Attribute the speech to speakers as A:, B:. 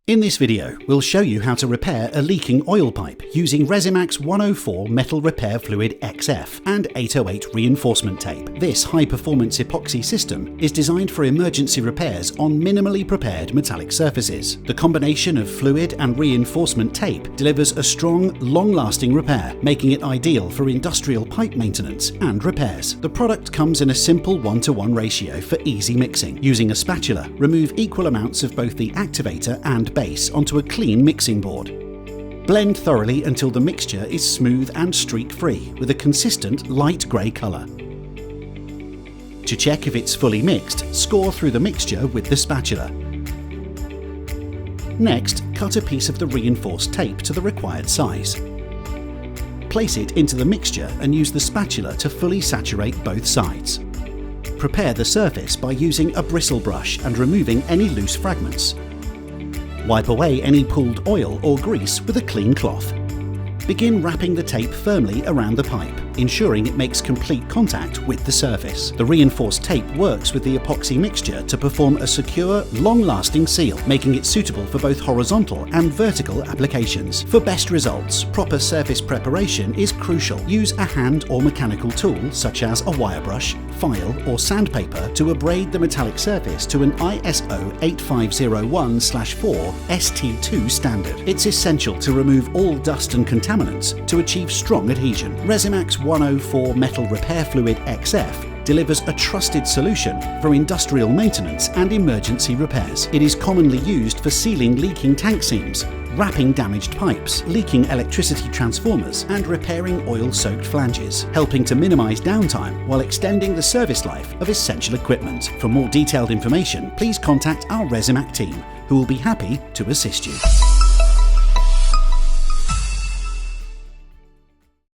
A: In this video, we'll show you how to repair a leaking oil pipe using Resimac's 104 Metal Repair Fluid XF and 808 reinforcement tape. This high-performance epoxy system is designed for emergency repairs on minimally prepared metallic surfaces. The combination of fluid and reinforcement tape delivers a strong, long-lasting repair, making it ideal for industrial pipe maintenance and repairs. The product comes in a simple 1:1 ratio for easy mixing. Using a spatula, remove equal amounts of both the activator and base onto a clean mixing board. Blend thoroughly until the mixture is smooth and streak-free with a consistent light grey colour. To check if it's fully mixed, score through the mixture with the spatula. Next, cut a piece of the reinforced tape to the required size. Place it into the mixture and use the spatula to fully saturate both sides. Prepare the surface by using a bristle brush and removing any loose fragments. Wipe away any pooled oil or grease with a clean cloth. Begin wrapping the tape firmly around the pipe, ensuring it makes complete contact with the surface. The reinforced tape works with the epoxy mixture to perform a secure, long-lasting seal, making it suitable for both horizontal and vertical applications. For best results, proper surface preparation is crucial. Use a hand or mechanical tool, such as a wire brush, file or sandpaper to abrade the metallic surface to an ISO 8501/4 ST2 standard. It's essential to remove all dust and contaminants to achieve strong adhesion. Resimac's 104 Metal Repair Fluid XF delivers a trusted solution for industrial maintenance and emergency repairs. It is commonly used for sealing leaking tank seams, wrapping damaged pipes, leaking electricity transformers, and repairing oil-soaked flanges, helping to minimize downtime while extending the service life of essential equipment. For more detailed information, please contact our Resimac team, who will be happy to assist you.